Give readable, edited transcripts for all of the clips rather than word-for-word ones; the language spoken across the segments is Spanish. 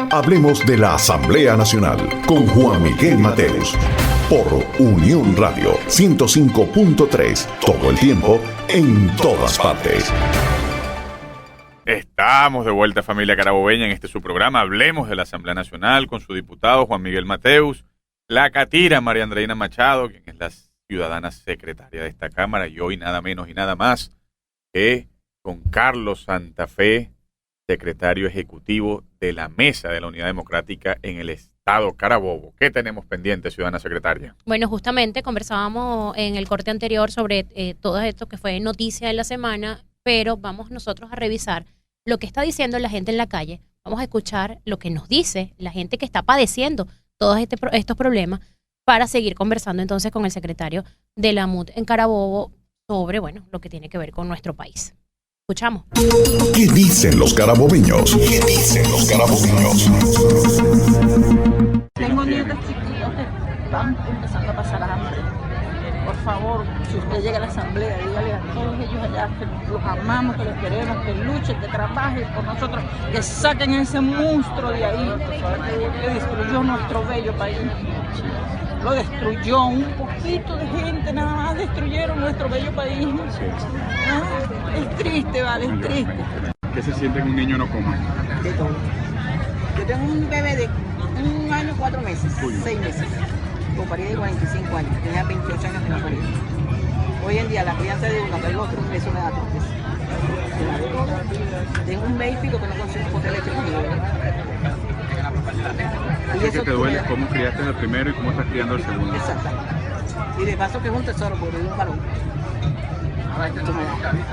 Hablemos de la Asamblea Nacional con Juan Miguel Mateus. Por Unión Radio 105.3. Todo el tiempo, en todas partes. Estamos de vuelta, familia carabobeña, en este su programa. Hablemos de la Asamblea Nacional con su diputado Juan Miguel Mateus, la catira María Andreina Machado, quien es la ciudadana secretaria de esta Cámara, y hoy nada menos y nada más que con Carlos Santa Fe, secretario ejecutivo de la Mesa de la Unidad Democrática en el Estado Carabobo. ¿Qué tenemos pendiente, ciudadana secretaria? Bueno, justamente conversábamos en el corte anterior sobre todo esto que fue noticia de la semana, pero vamos nosotros a revisar lo que está diciendo la gente en la calle. Vamos a escuchar lo que nos dice la gente que está padeciendo todos estos problemas para seguir conversando entonces con el secretario de la MUD en Carabobo sobre, bueno, lo que tiene que ver con nuestro país. Escuchamos. ¿Qué dicen los carabobeños? ¿Qué dicen los carabobeños? Tengo nietos chiquitos que están empezando a pasar hambre. Por favor, si usted llega a la asamblea, dígale a todos ellos allá que los amamos, que los queremos, que luchen, que trabajen por nosotros, que saquen ese monstruo de ahí que destruyó nuestro bello país. Lo destruyó, un poquito de gente nada más destruyeron nuestro bello país. Es triste, vale, es triste. ¿Qué se siente que un niño no coma? De todo. Yo tengo un bebé de 1 año 4 meses, 6 meses. Con parí de 45 años, tenía 28 años que no parí. Hoy en día la crianza de uno del otro, eso me da tristeza. Tengo un bebé pico que no consigo poner leche con mi bebé. ¿Y eso te duele? ¿Cómo criaste el primero y cómo estás criando el segundo? Exactamente. Y de paso que es un tesoro, porque es un varón.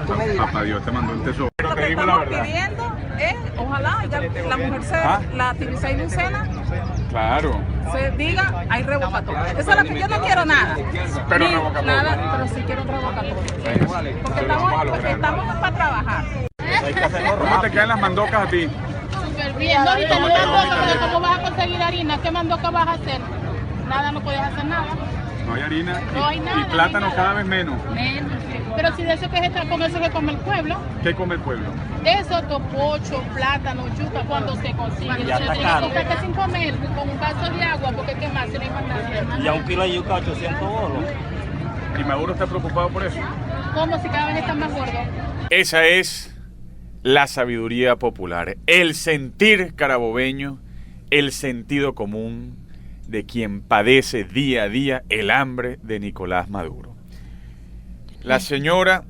Tú me dirás. Papá Dios te mandó un tesoro. Lo que estamos pidiendo es, ojalá la mujer sea la Tibisay Lucena. Claro. Se diga, hay revocatoria. Eso es lo que yo no quiero nada. Pero revocatoria. Nada, pero sí quiero revocatoria. Porque estamos para trabajar. ¿Cómo te quedan las mandocas a ti? Súper bien. No, ahorita no mandoca, pero ¿cómo vas a conseguir harina? ¿Qué mandoca vas a hacer? Nada, no puedes hacer nada. No hay harina. No hay nada. Y plátano cada vez menos. Menos. Pero si de eso que es con eso que come el pueblo. ¿Qué come el pueblo? Eso, topocho, plátano, yuca, cuando se consigue. Ya está caro. Que sin comer, con un vaso de agua, porque qué más, si no hay más nada. Y a un kilo de yuca, 800 bolos. ¿Y Maduro está preocupado por eso? ¿Cómo si cada vez están más gordos? Esa es la sabiduría popular, el sentir carabobeño, el sentido común de quien padece día a día el hambre de Nicolás Maduro. La señora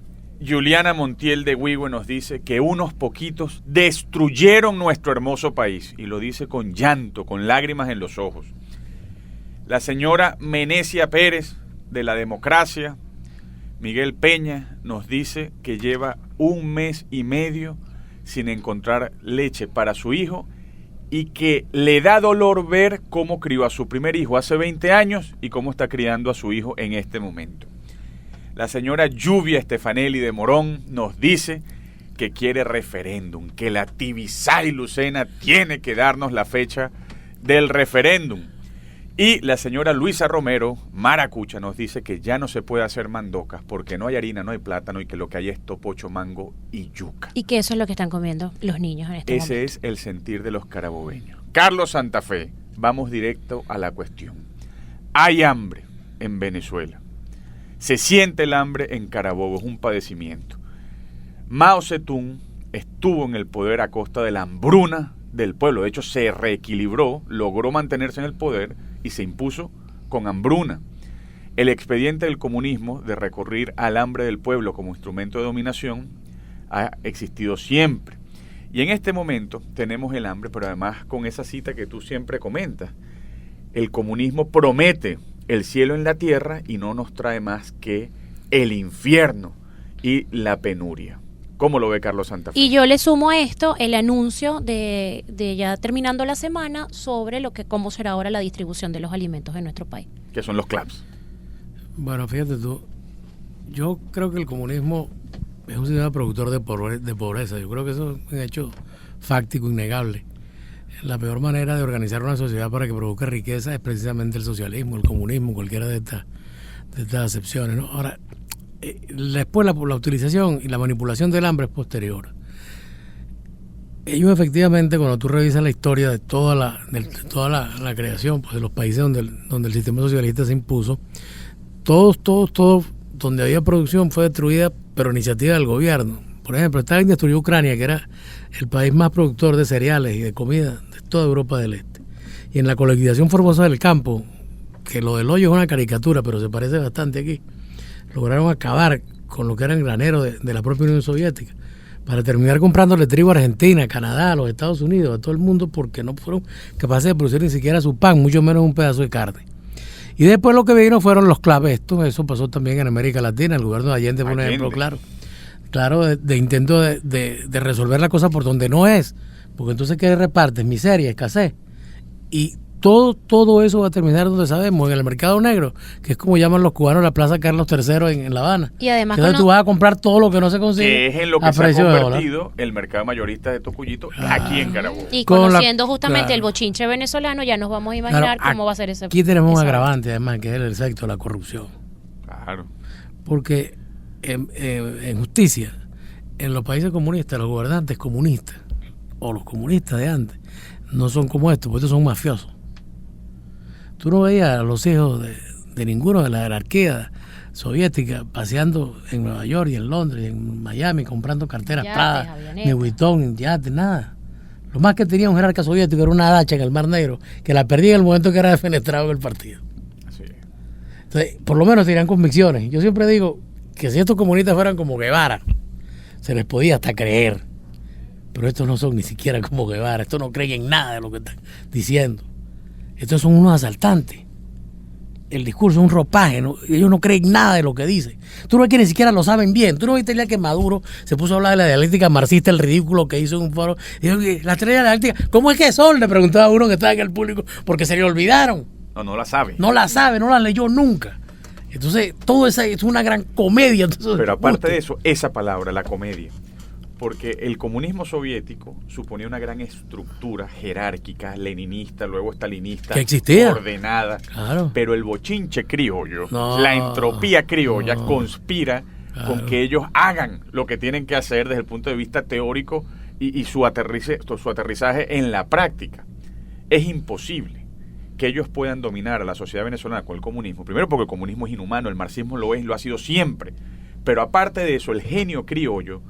Juliana Montiel de Huigüe nos dice que unos poquitos destruyeron nuestro hermoso país, y lo dice con llanto, con lágrimas en los ojos. La señora Menecia Pérez de la Democracia, Miguel Peña, nos dice que lleva 1 mes y medio sin encontrar leche para su hijo y que le da dolor ver cómo crió a su primer hijo hace 20 años y cómo está criando a su hijo en este momento. La señora Lluvia Estefanelli de Morón nos dice que quiere referéndum, que la Tibisay Lucena tiene que darnos la fecha del referéndum. Y la señora Luisa Romero, maracucha, nos dice que ya no se puede hacer mandocas porque no hay harina, no hay plátano y que lo que hay es topocho, mango y yuca. Y que eso es lo que están comiendo los niños en este momento. Ese es el sentir de los carabobeños. Carlos Santa Fe, vamos directo a la cuestión. Hay hambre en Venezuela. Se siente el hambre en Carabobo, es un padecimiento. Mao Zedong estuvo en el poder a costa de la hambruna del pueblo. De hecho, se reequilibró, logró mantenerse en el poder y se impuso con hambruna. El expediente del comunismo de recurrir al hambre del pueblo como instrumento de dominación ha existido siempre. Y en este momento tenemos el hambre, pero además con esa cita que tú siempre comentas. El comunismo promete el cielo en la tierra y no nos trae más que el infierno y la penuria. ¿Cómo lo ve Carlos Santa Fe? Y yo le sumo a esto el anuncio de ya terminando la semana sobre cómo será ahora la distribución de los alimentos en nuestro país. ¿Qué son los CLAPS? Bueno, fíjate tú, yo creo que el comunismo es un sistema productor de pobreza. Yo creo que eso es un hecho fáctico, innegable. La peor manera de organizar una sociedad para que produzca riqueza es precisamente el socialismo, el comunismo, cualquiera de estas acepciones, ¿no? Ahora, después la utilización y la manipulación del hambre es posterior. ellos efectivamente, cuando tú revisas la historia de toda la creación, pues, de los países donde el sistema socialista se impuso, todos, donde había producción fue destruida, pero iniciativa del gobierno. Por ejemplo, Stalin destruyó Ucrania, que era el país más productor de cereales y de comida de toda Europa del Este. Y en la colectivización forzosa del campo, que lo del hoyo es una caricatura, pero se parece bastante aquí, lograron acabar con lo que eran graneros de la propia Unión Soviética, para terminar comprándole trigo a Argentina, a Canadá, a los Estados Unidos, a todo el mundo, porque no fueron capaces de producir ni siquiera su pan, mucho menos un pedazo de carne. Y después lo que vino fueron los clavestos. Eso pasó también en América Latina. El gobierno de Allende fue un ejemplo claro de intento de resolver la cosa por donde no es, porque entonces ¿qué repartes? Miseria, escasez. Y todo eso va a terminar donde sabemos, en el mercado negro, que es como llaman los cubanos la Plaza Carlos III en La Habana. Y además tú vas a comprar todo lo que no se consigue, que es en lo que se ha convertido el mercado mayorista de Tocuyito aquí en Carabobo. Y conociendo justamente el bochinche venezolano, ya nos vamos a imaginar cómo va a ser ese. Aquí tenemos un agravante, además, que es el efecto de la corrupción. Claro. Porque en justicia, en los países comunistas, los gobernantes comunistas, o los comunistas de antes, no son como estos, porque estos son mafiosos. Tú no veías a los hijos de ninguno de la jerarquía soviética paseando en Nueva York y en Londres y en Miami comprando carteras Prada, ni Vuitton, yates, nada. Lo más que tenía un jerarca soviético era una dacha en el Mar Negro, que la perdía en el momento que era defenestrado en el partido. Así es. Entonces, por lo menos tenían convicciones. Yo siempre digo que si estos comunistas fueran como Guevara, se les podía hasta creer. Pero estos no son ni siquiera como Guevara. Estos no creen en nada de lo que están diciendo. Estos son unos asaltantes. El discurso es un ropaje, ¿no? Ellos no creen nada de lo que dicen. Tú no ves que ni siquiera lo saben bien. Tú no viste el día que Maduro se puso a hablar de la dialéctica marxista, el ridículo que hizo en un foro. Dijo, la teoría dialéctica, ¿cómo es que son? Le preguntaba a uno que estaba en el público, porque se le olvidaron. No la sabe. No la sabe, no la leyó nunca. Entonces, todo eso es una gran comedia. Entonces, pero aparte de eso, esa palabra, la comedia, porque el comunismo soviético suponía una gran estructura jerárquica, leninista, luego estalinista, que existía, ordenada, claro. Pero el bochinche criollo, la entropía criolla conspira con que ellos hagan lo que tienen que hacer desde el punto de vista teórico y su aterrizaje en la práctica. Es imposible que ellos puedan dominar a la sociedad venezolana con el comunismo, primero porque el comunismo es inhumano, el marxismo lo es, lo ha sido siempre, pero aparte de eso, el genio criollo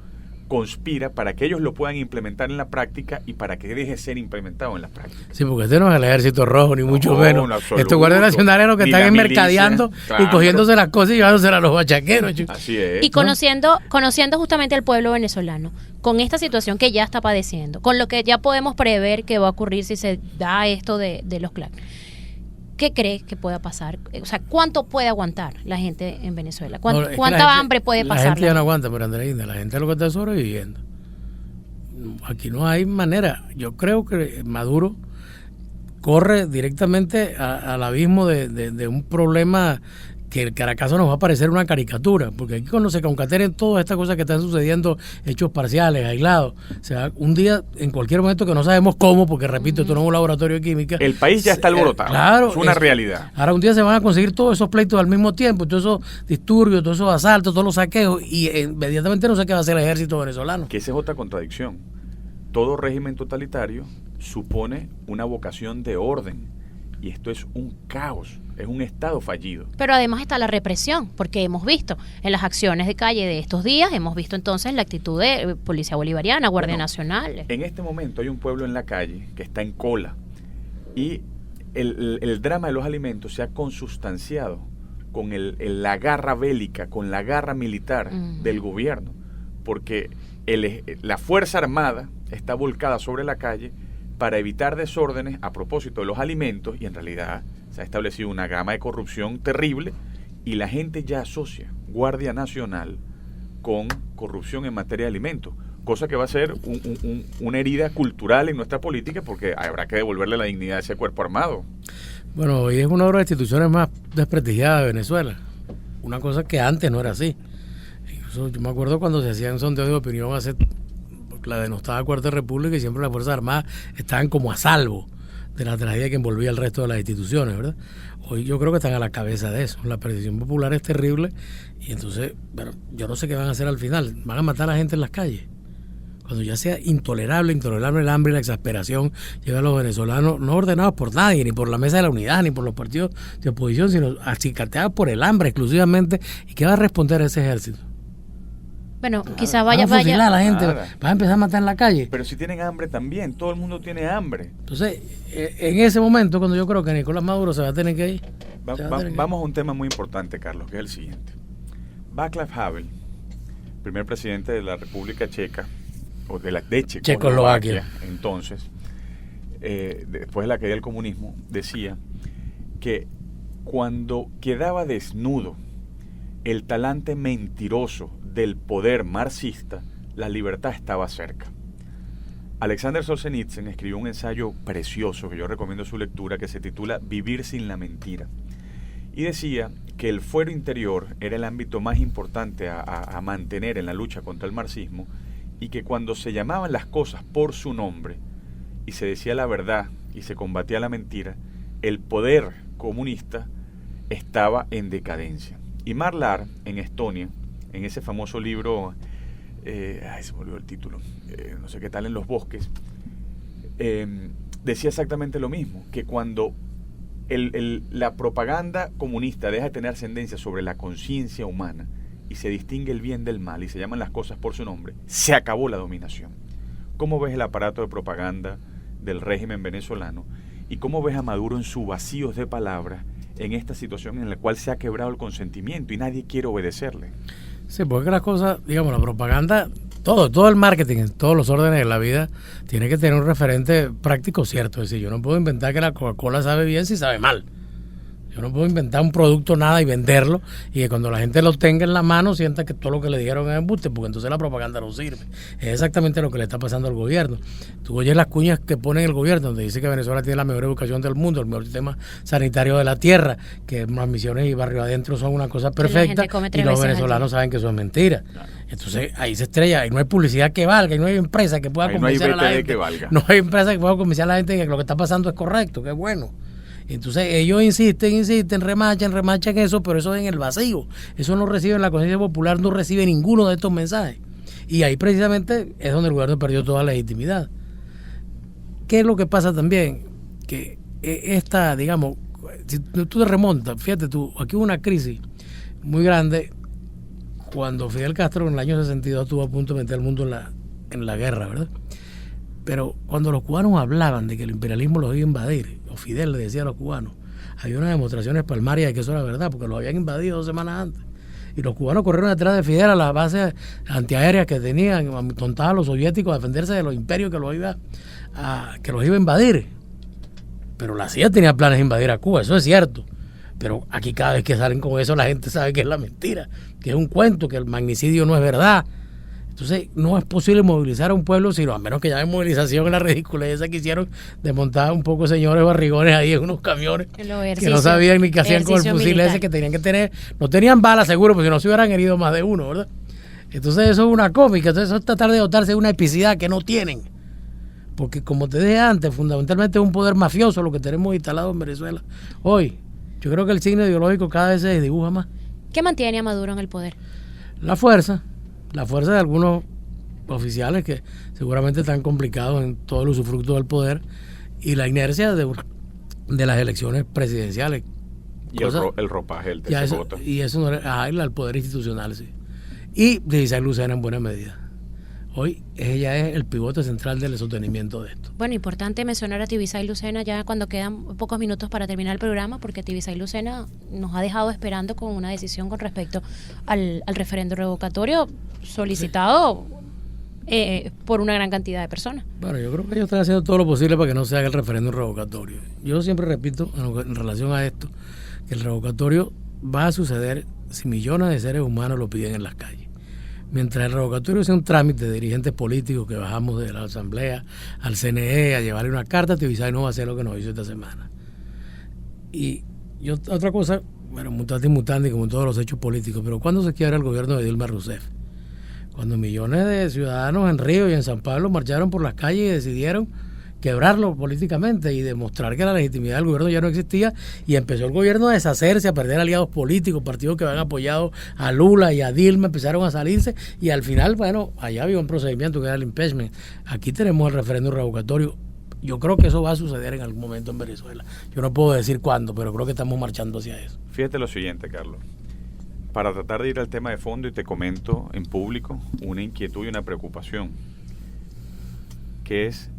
conspira para que ellos lo puedan implementar en la práctica y para que deje de ser implementado en la práctica. Sí, porque este no es el Ejército Rojo, ni mucho menos. Estos guardias nacionales los que están mercadeando y cogiéndose las cosas y llevándoselas a los bachaqueros. Así es. Y conociendo justamente al pueblo venezolano, con esta situación que ya está padeciendo, con lo que ya podemos prever que va a ocurrir si se da esto de los clanes. ¿Qué crees que pueda pasar? O sea, ¿cuánto puede aguantar la gente en Venezuela? ¿Cuánta hambre puede pasar? La gente ya no aguanta, pero Andreina, la gente es lo que está sobreviviendo. Aquí no hay manera. Yo creo que Maduro corre directamente al abismo de un problema que el Caracazo nos va a parecer una caricatura, porque aquí cuando se concatenen todas estas cosas que están sucediendo, hechos parciales, aislados, o sea, un día, en cualquier momento que no sabemos cómo, porque repito, esto no es un laboratorio de química. El país ya está alborotado, claro, es una realidad. Ahora un día se van a conseguir todos esos pleitos al mismo tiempo, todos esos disturbios, todos esos asaltos, todos los saqueos, y inmediatamente no sé qué va a hacer el ejército venezolano. Que esa es otra contradicción. Todo régimen totalitario supone una vocación de orden, y esto es un caos. Es un estado fallido. Pero además está la represión, porque hemos visto en las acciones de calle de estos días, hemos visto entonces la actitud de Policía Bolivariana, Guardia Nacional. En este momento hay un pueblo en la calle que está en cola y el drama de los alimentos se ha consustanciado con la garra bélica, con la garra militar del gobierno, porque la Fuerza Armada está volcada sobre la calle para evitar desórdenes a propósito de los alimentos y en realidad se ha establecido una gama de corrupción terrible y la gente ya asocia Guardia Nacional con corrupción en materia de alimentos, cosa que va a ser una herida cultural en nuestra política porque habrá que devolverle la dignidad a ese cuerpo armado. Bueno, hoy es una de las instituciones más desprestigiadas de Venezuela, una cosa que antes no era así. Incluso yo me acuerdo cuando se hacían sondeos de opinión hace la denostada Cuarta República y siempre las Fuerzas Armadas estaban como a salvo de la tragedia que envolvía el resto de las instituciones, ¿verdad? Hoy yo creo que están a la cabeza de eso. La perdición popular es terrible y entonces, bueno, yo no sé qué van a hacer al final. Van a matar a la gente en las calles. cuando ya sea intolerable el hambre y la exasperación, lleva a los venezolanos no ordenados por nadie, ni por la Mesa de la Unidad, ni por los partidos de oposición, sino acicateados por el hambre exclusivamente. ¿Y qué va a responder ese ejército? Bueno, quizás vaya a fusilar a la gente, Nada. va a empezar a matar en la calle. Pero si tienen hambre también, todo el mundo tiene hambre. Entonces, en ese momento, cuando yo creo que Nicolás Maduro se va a tener que ir. Vamos a un tema muy importante, Carlos, que es el siguiente. Václav Havel, primer presidente de la República Checa, o de Checoslovaquia, entonces, después de la caída del comunismo, decía que cuando quedaba desnudo el talante mentiroso del poder marxista, la libertad estaba cerca. Alexander Solzhenitsyn escribió un ensayo precioso que yo recomiendo su lectura, que se titula Vivir sin la mentira, y decía que el fuero interior era el ámbito más importante a mantener en la lucha contra el marxismo, y que cuando se llamaban las cosas por su nombre y se decía la verdad y se combatía la mentira, el poder comunista estaba en decadencia. Y Marlar, en Estonia, en ese famoso libro, se me olvidó el título, no sé qué tal, en los bosques, decía exactamente lo mismo, que cuando la propaganda comunista deja de tener ascendencia sobre la conciencia humana y se distingue el bien del mal y se llaman las cosas por su nombre, se acabó la dominación. ¿Cómo ves el aparato de propaganda del régimen venezolano? ¿Y cómo ves a Maduro en sus vacíos de palabras en esta situación en la cual se ha quebrado el consentimiento y nadie quiere obedecerle? Sí, porque las cosas, digamos, la propaganda, todo el marketing, en todos los órdenes de la vida, tiene que tener un referente práctico cierto. Es decir, yo no puedo inventar que la Coca-Cola sabe bien si sabe mal. Yo no puedo inventar un producto nada y venderlo y que cuando la gente lo tenga en la mano sienta que todo lo que le dijeron es embuste, porque entonces la propaganda no sirve. Es exactamente lo que le está pasando al gobierno. Tú oyes las cuñas que pone el gobierno, donde dice que Venezuela tiene la mejor educación del mundo, el mejor sistema sanitario de la tierra, que las misiones y barrio adentro son una cosa perfecta, y los venezolanos saben que eso es mentira. Entonces ahí se estrella, y no hay publicidad que valga, y no hay empresa que pueda convencer a la gente. No hay empresa que pueda convencer a la gente de que lo que está pasando es correcto, que es bueno. Entonces ellos insisten, remachan eso, pero eso es en el vacío. Eso no recibe en la conciencia popular, no recibe ninguno de estos mensajes. Y ahí precisamente es donde el gobierno perdió toda legitimidad. ¿Qué es lo que pasa también? Que esta, digamos, si tú te remontas, fíjate tú, aquí hubo una crisis muy grande cuando Fidel Castro en el año 62 estuvo a punto de meter al mundo en la guerra, ¿verdad? Pero cuando los cubanos hablaban de que el imperialismo los iba a invadir, o Fidel le decía a los cubanos, había unas demostraciones palmarias de que eso era verdad, porque los habían invadido 2 semanas antes. Y los cubanos corrieron detrás de Fidel a las bases antiaéreas que tenían, montaban los soviéticos a defenderse de los imperios que los iba a invadir. Pero la CIA tenía planes de invadir a Cuba, eso es cierto. Pero aquí cada vez que salen con eso la gente sabe que es la mentira, que es un cuento, que el magnicidio no es verdad. Entonces no es posible movilizar a un pueblo, sino a menos que llamen movilización en la ridiculez esa que hicieron de montar un poco señores barrigones ahí en unos camiones que no sabían ni qué hacían con el fusil militar ese que tenían que tener. No tenían balas seguro, porque si no se hubieran herido más de uno, ¿verdad? Entonces eso es una cómica, entonces eso es tratar de dotarse de una epicidad que no tienen. Porque como te dije antes, fundamentalmente es un poder mafioso lo que tenemos instalado en Venezuela hoy. Yo creo que el signo ideológico cada vez se desdibuja más. ¿Qué mantiene a Maduro en el poder? La fuerza de algunos oficiales que seguramente están complicados en todo el usufructo del poder y la inercia de las elecciones presidenciales. Y el ropaje, el TC. Y eso no era el poder institucional, sí. Y Divisay Lucena en buena medida. Hoy ella es el pivote central del sostenimiento de esto. Bueno, importante mencionar a Divisay Lucena ya cuando quedan pocos minutos para terminar el programa, porque Divisay Lucena nos ha dejado esperando con una decisión con respecto al referendo revocatorio solicitado por una gran cantidad de personas. Bueno, yo creo que ellos están haciendo todo lo posible para que no se haga el referéndum revocatorio. Yo siempre repito en relación a esto, que el revocatorio va a suceder si millones de seres humanos lo piden en las calles. Mientras el revocatorio sea un trámite de dirigentes políticos que bajamos de la Asamblea al CNE a llevarle una carta, Divisay no va a hacer lo que nos hizo esta semana. Y otra cosa, bueno, mutandi mutandi como en todos los hechos políticos, pero ¿cuándo se quiebra el gobierno de Dilma Rousseff? Cuando millones de ciudadanos en Río y en San Pablo marcharon por las calles y decidieron quebrarlo políticamente y demostrar que la legitimidad del gobierno ya no existía, y empezó el gobierno a deshacerse, a perder aliados políticos, partidos que habían apoyado a Lula y a Dilma empezaron a salirse, y al final, bueno, allá había un procedimiento que era el impeachment. Aquí tenemos el referéndum revocatorio. Yo creo que eso va a suceder en algún momento en Venezuela. Yo no puedo decir cuándo, pero creo que estamos marchando hacia eso. Fíjate lo siguiente, Carlos. Para tratar de ir al tema de fondo, y te comento en público una inquietud y una preocupación, que es,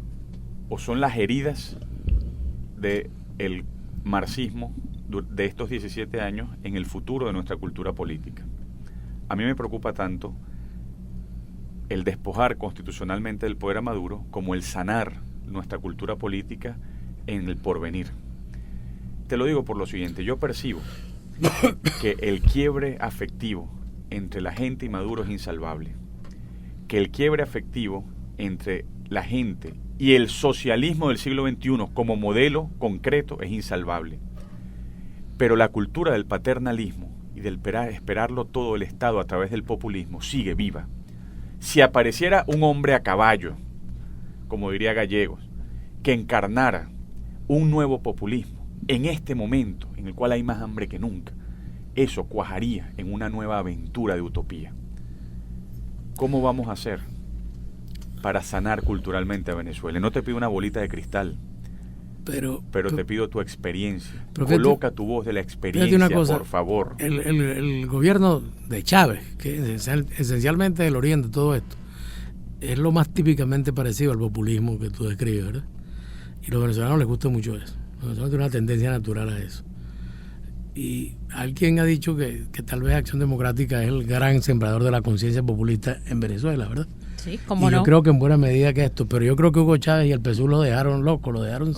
o son las heridas del marxismo de estos 17 años en el futuro de nuestra cultura política. A mí me preocupa tanto el despojar constitucionalmente del poder a Maduro como el sanar nuestra cultura política en el porvenir. Te lo digo por lo siguiente, yo percibo que el quiebre afectivo entre la gente y Maduro es insalvable, que el quiebre afectivo entre la gente y el socialismo del siglo XXI como modelo concreto es insalvable, pero la cultura del paternalismo y del esperarlo todo el Estado a través del populismo sigue viva. Si apareciera un hombre a caballo, como diría Gallegos, que encarnara un nuevo populismo en este momento en el cual hay más hambre que nunca, eso cuajaría en una nueva aventura de utopía. ¿Cómo vamos a hacer para sanar culturalmente a Venezuela? No te pido una bolita de cristal, pero te pido tu experiencia. Coloca tu voz de la experiencia, una cosa, por favor. El gobierno de Chávez, que es esencialmente el origen de todo esto, es lo más típicamente parecido al populismo que tú describes, ¿verdad? Y a los venezolanos les gusta mucho eso. Los venezolanos tienen una tendencia natural a eso. Y alguien ha dicho que tal vez Acción Democrática es el gran sembrador de la conciencia populista en Venezuela, ¿verdad? Sí, ¿cómo no? Yo creo que en buena medida que esto, pero yo creo que Hugo Chávez y el PSUV lo dejaron loco, lo dejaron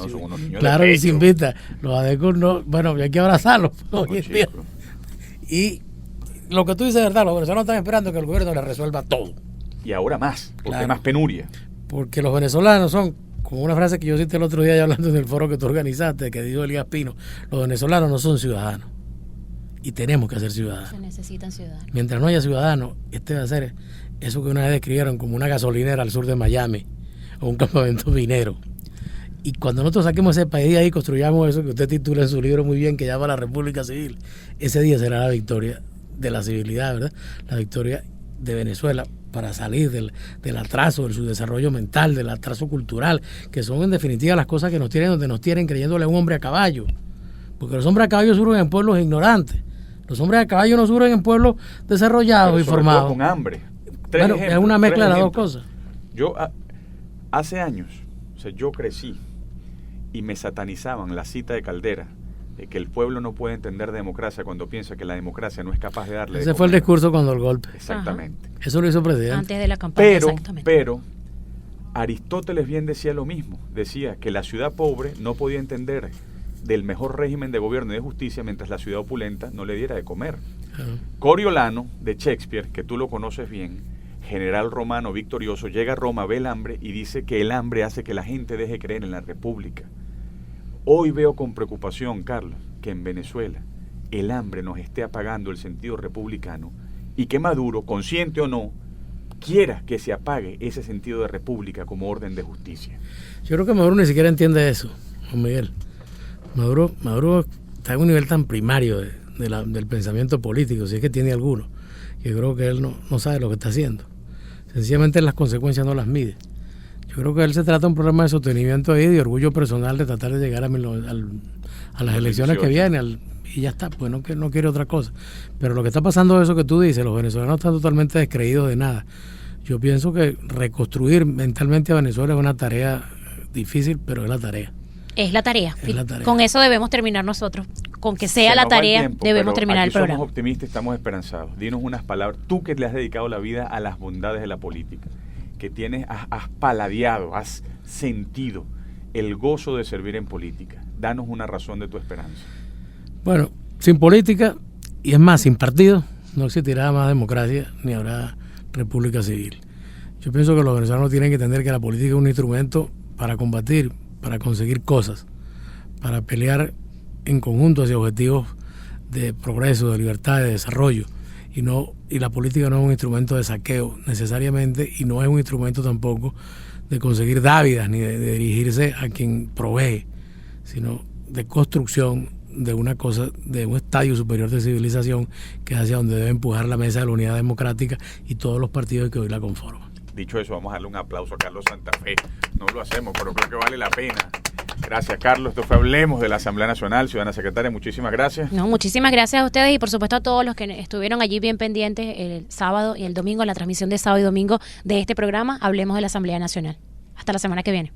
claro y sin vista. Los ADECO no, bueno, hay que abrazarlos hoy en día. Y lo que tú dices es verdad, los venezolanos están esperando que el gobierno les resuelva todo. Y ahora más, porque hay más penuria. Porque los venezolanos son, como una frase que yo cité el otro día hablando en el foro que tú organizaste, que dijo Elías Pino, los venezolanos no son ciudadanos. Y tenemos que ser ciudadanos. Se necesitan ciudadanos. Mientras no haya ciudadanos, este va a ser eso que una vez describieron como una gasolinera al sur de Miami o un campamento minero. Y cuando nosotros saquemos ese país ahí, construyamos eso que usted titula en su libro muy bien, que llama la República Civil, ese día será la victoria de la civilidad, ¿verdad? La victoria de Venezuela para salir del atraso, del subdesarrollo mental, del atraso cultural, que son en definitiva las cosas que nos tienen donde nos tienen creyéndole a un hombre a caballo. Porque los hombres a caballo surgen en pueblos ignorantes. Los hombres a caballo no surgen en pueblos desarrollados y formados. Con hambre. Bueno, es una mezcla de las dos cosas. Yo hace años, o sea, yo crecí y me satanizaban la cita de Caldera, que el pueblo no puede entender democracia cuando piensa que la democracia no es capaz de darle. Ese fue el discurso cuando el golpe. Exactamente. Ajá. Eso lo hizo el presidente. Antes de la campaña, exactamente. Pero Aristóteles bien decía lo mismo. Decía que la ciudad pobre no podía entender del mejor régimen de gobierno y de justicia mientras la ciudad opulenta no le diera de comer. Coriolano, de Shakespeare, que tú lo conoces bien, general romano victorioso, llega a Roma, ve el hambre y dice que el hambre hace que la gente deje creer en la república. Hoy veo con preocupación, Carlos, que en Venezuela el hambre nos esté apagando el sentido republicano y que Maduro, consciente o no, quiera que se apague ese sentido de república como orden de justicia. Yo creo que Maduro ni siquiera entiende eso, Juan Miguel. Maduro está en un nivel tan primario del pensamiento político, si es que tiene alguno, que creo que él no sabe lo que está haciendo. Sencillamente las consecuencias no las mide. Yo creo que él se trata de un problema de sostenimiento ahí, de orgullo personal, de tratar de llegar a las elecciones que vienen, y ya está, pues no quiere otra cosa. Pero lo que está pasando es eso que tú dices, los venezolanos están totalmente descreídos de nada. Yo pienso que reconstruir mentalmente a Venezuela es una tarea difícil, pero es la tarea. Es la tarea. Con eso debemos terminar nosotros. Con que sea la tarea, debemos terminar el programa. Somos optimistas, estamos esperanzados. Dinos unas palabras. Tú que le has dedicado la vida a las bondades de la política, que has paladeado, has sentido el gozo de servir en política. Danos una razón de tu esperanza. Bueno, sin política, y es más, sin partido, no existirá más democracia ni habrá república civil. Yo pienso que los venezolanos tienen que entender que la política es un instrumento para combatir, para conseguir cosas, para pelear en conjunto hacia objetivos de progreso, de libertad, de desarrollo, y la política no es un instrumento de saqueo necesariamente, y no es un instrumento tampoco de conseguir dávidas ni de dirigirse a quien provee, sino de construcción de una cosa, de un estadio superior de civilización, que es hacia donde debe empujar la mesa de la unidad democrática y todos los partidos que hoy la conforman. Dicho eso, vamos a darle un aplauso a Carlos Santa Fe. No lo hacemos, pero creo que vale la pena. Gracias, Carlos. Esto fue Hablemos de la Asamblea Nacional. Ciudadana Secretaria, muchísimas gracias. No, muchísimas gracias a ustedes y por supuesto a todos los que estuvieron allí bien pendientes el sábado y el domingo, la transmisión de sábado y domingo de este programa, Hablemos de la Asamblea Nacional. Hasta la semana que viene.